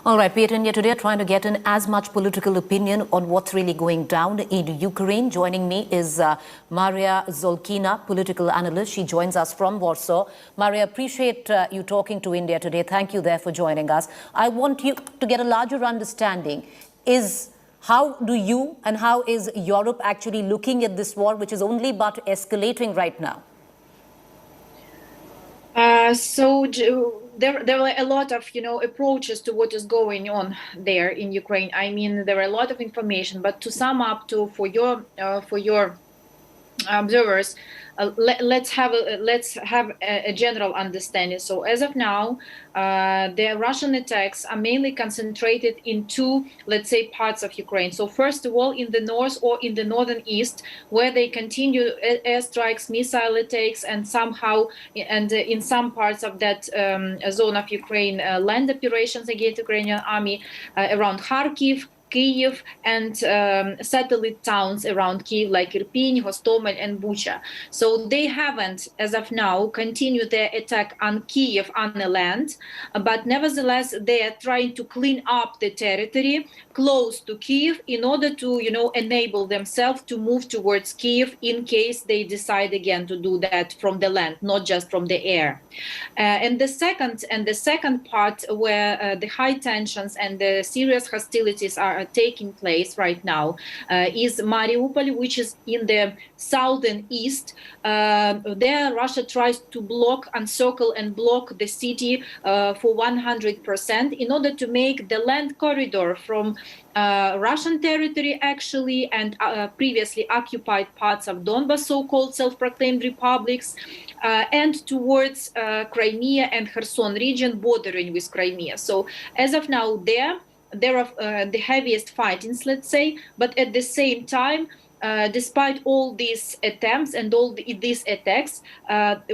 All right, we at India Today are trying to get in as much political opinion on what's really going down in Ukraine. Joining me is Maria Zolkina, political analyst. She joins us from Warsaw. Maria, appreciate you talking to India Today. Thank you there for joining us. I want you to get a larger understanding. How do you and how is Europe actually looking at this war, which is only but escalating right now? There were a lot of approaches to what is going on there in Ukraine. I mean, there are a lot of information, but to sum up for your observers, let's have a general understanding. So as of now, the Russian attacks are mainly concentrated in two, let's say, parts of Ukraine. So first of all, in the north or in the northern east, where they continue airstrikes, missile attacks, and in some parts of that zone of Ukraine, land operations against the Ukrainian army around Kharkiv, Kyiv, and satellite towns around Kyiv like Irpin, Hostomel, and Bucha. So they haven't, as of now, continued their attack on Kyiv on the land, but nevertheless, they are trying to clean up the territory close to Kyiv in order to, enable themselves to move towards Kyiv in case they decide again to do that from the land, not just from the air. And the second part where the high tensions and the serious hostilities are taking place right now is Mariupol, which is in the southern east. There, Russia tries to encircle and block the city for 100% in order to make the land corridor from Russian territory actually and previously occupied parts of Donbas, so-called self-proclaimed republics, and towards Crimea and Kherson region bordering with Crimea. So as of now, there are the heaviest fightings, let's say, but at the same time, despite all these attempts and all these attacks,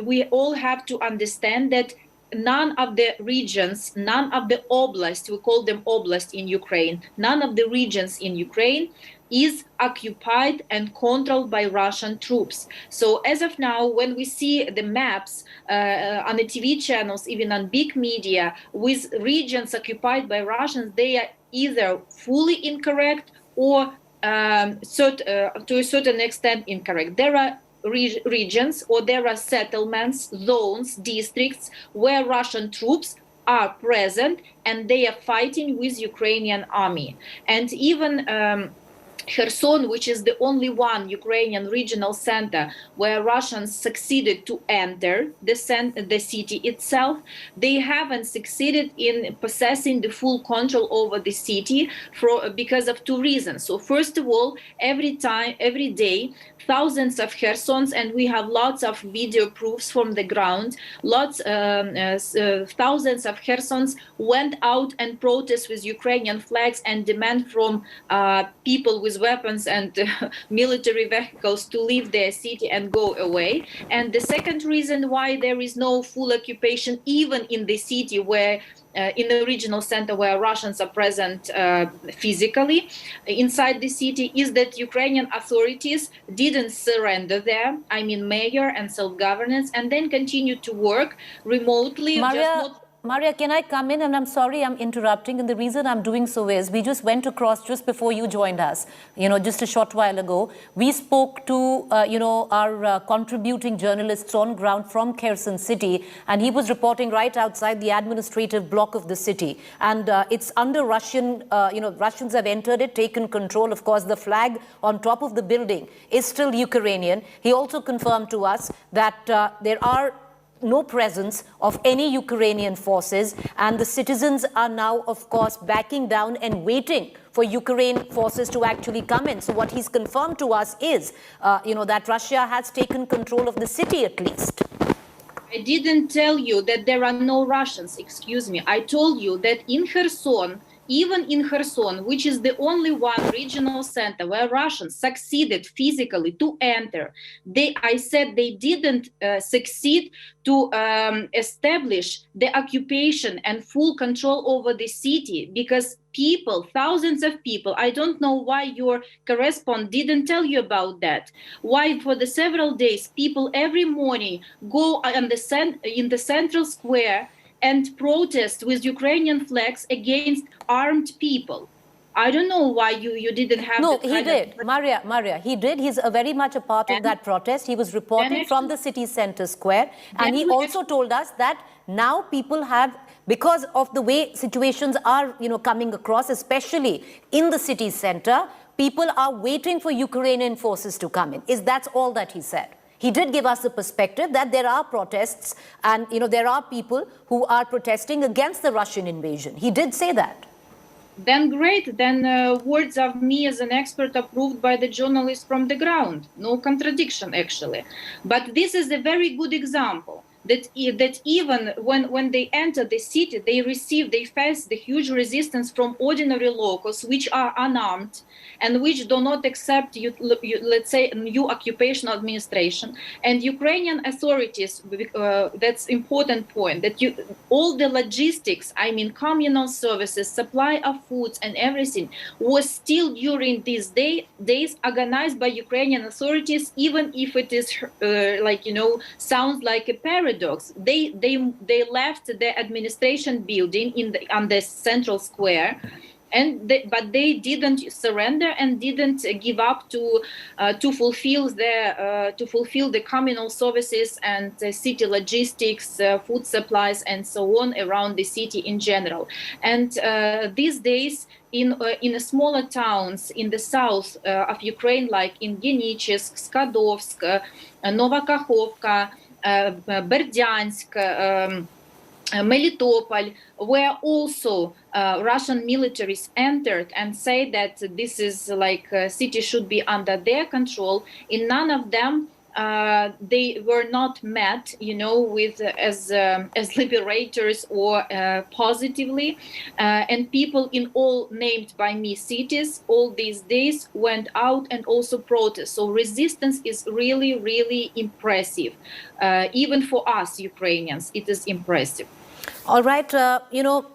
we all have to understand that none of the regions, none of the oblasts, we call them oblasts in Ukraine, none of the regions in Ukraine is occupied and controlled by Russian troops. So as of now, when we see the maps on the TV channels, even on big media, with regions occupied by Russians, they are either fully incorrect or to a certain extent incorrect. There are regions or there are settlements, zones, districts where Russian troops are present and they are fighting with Ukrainian army. And even Kherson, which is the only one Ukrainian regional center where Russians succeeded to enter the city itself, they haven't succeeded in possessing the full control over the city because of two reasons. So first of all, every day, thousands of Chersons, and we have lots of video proofs from the ground, thousands of Chersons went out and protest with Ukrainian flags and demand from people with weapons and military vehicles to leave their city and go away. And the second reason why there is no full occupation even in the city where in the regional center where Russians are present physically inside the city is that Ukrainian authorities didn't surrender there, I mean mayor and self-governance, and then continue to work remotely. Maria, can I come in? And I'm sorry I'm interrupting. And the reason I'm doing so is we just went across just before you joined us, just a short while ago. We spoke to, our contributing journalists on ground from Kherson city. And he was reporting right outside the administrative block of the city. And it's under Russian, Russians have entered it, taken control. Of course, the flag on top of the building is still Ukrainian. He also confirmed to us that there are no presence of any Ukrainian forces, and the citizens are now, of course, backing down and waiting for Ukraine forces to actually come in. So what he's confirmed to us is, that Russia has taken control of the city at least. I didn't tell you that there are no Russians, excuse me. I told you that in Kherson, even in Kherson, which is the only one regional center where Russians succeeded physically to enter, I said they didn't succeed to establish the occupation and full control over the city because people, thousands of people, I don't know why your correspondent didn't tell you about that. Why for the several days, people every morning go in the central square and protest with Ukrainian flags against armed people. I don't know why you didn't have No, that he kind did. of... Maria, he did. He's very much a part of that protest. He was reporting from the city center square. And he also told us that now people have, because of the way situations are, coming across, especially in the city center, people are waiting for Ukrainian forces to come in. That's all that he said. He did give us the perspective that there are protests and, there are people who are protesting against the Russian invasion. He did say that. Then great, then words of me as an expert approved by the journalists from the ground. No contradiction, actually. But this is a very good example that even when they enter the city, they face the huge resistance from ordinary locals, which are unarmed and which do not accept, let's say, new occupation administration. And Ukrainian authorities, that's important point, that all the logistics, I mean, communal services, supply of foods and everything was still during these days organized by Ukrainian authorities, even if it is sounds like a paradox. They left the administration building on the central square, but they didn't surrender and didn't give up to fulfill the communal services and city logistics, food supplies, and so on around the city in general. And these days, in smaller towns in the south of Ukraine, like in Genichsk, Skadovsk, Novakakhovka, Berdyansk, Melitopol, where also Russian militaries entered and say that this is like city should be under their control. In none of them they were not met, with as liberators or positively. And people in all named by me cities all these days went out and also protest. So resistance is really, really impressive. Even for us Ukrainians, it is impressive. All right,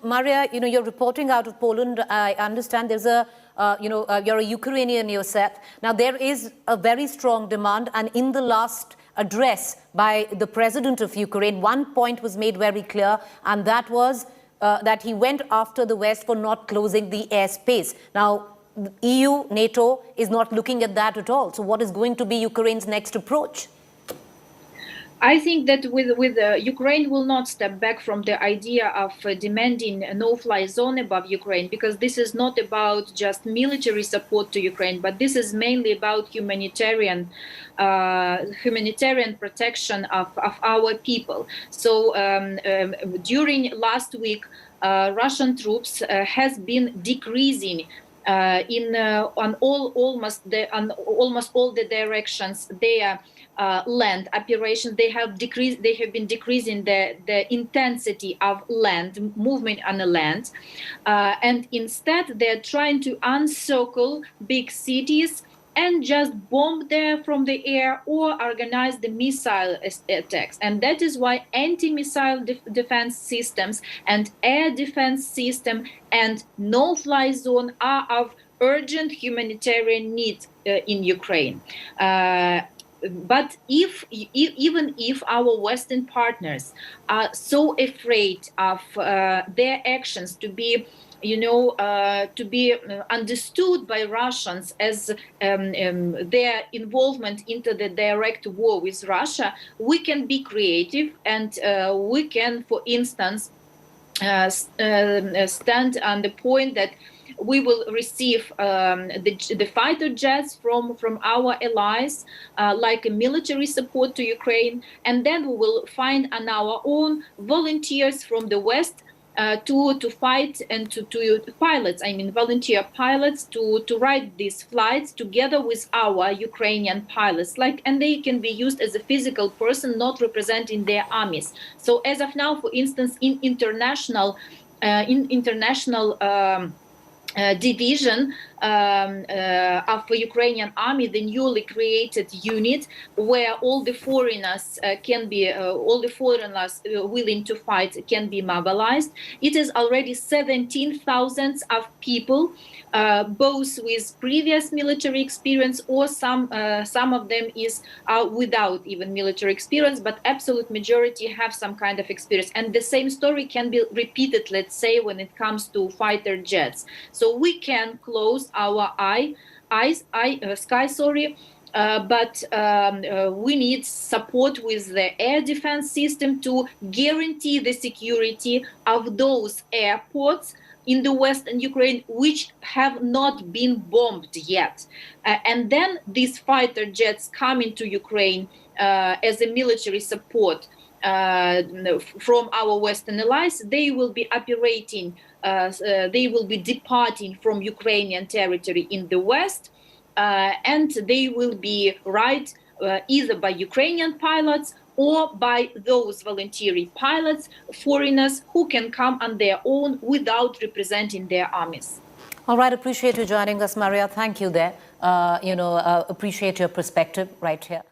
Maria, you're reporting out of Poland. I understand there's you're a Ukrainian yourself. Now, there is a very strong demand, and in the last address by the president of Ukraine, one point was made very clear, and that was that he went after the West for not closing the airspace. Now, the EU, NATO is not looking at that at all. So what is going to be Ukraine's next approach? I think that with Ukraine will not step back from the idea of demanding a no-fly zone above Ukraine, because this is not about just military support to Ukraine, but this is mainly about humanitarian protection of our people. So during last week, Russian troops has been decreasing on almost all the directions their land operations. They have been decreasing the intensity of land movement on the land, and instead they're trying to encircle big cities and just bomb there from the air or organize the missile attacks. And that is why anti-missile defense systems and air defense system and no-fly zone are of urgent humanitarian need in Ukraine. But even if our Western partners are so afraid of their actions to be understood by Russians as their involvement into the direct war with Russia, we can be creative, and we can, for instance, stand on the point that we will receive the fighter jets from our allies, like a military support to Ukraine, and then we will find on our own volunteers from the West to fight, and to pilots, volunteer pilots to ride these flights together with our Ukrainian pilots, and they can be used as a physical person, not representing their armies. So as of now, for instance, in international division, of Ukrainian army, the newly created unit, where all the foreigners willing to fight can be mobilized. It is already 17,000 of people, both with previous military experience, or some of them is without even military experience, but absolute majority have some kind of experience. And the same story can be repeated, let's say, when it comes to fighter jets. So we can close our sky, but we need support with the air defense system to guarantee the security of those airports in the western Ukraine which have not been bombed yet. And then these fighter jets come into Ukraine as a military support from our Western allies. They will be operating, they will be departing from Ukrainian territory in the west, and they will be either by Ukrainian pilots or by those voluntary pilots, foreigners who can come on their own without representing their armies. All right, appreciate you joining us, Maria. Thank you there. Appreciate your perspective right here.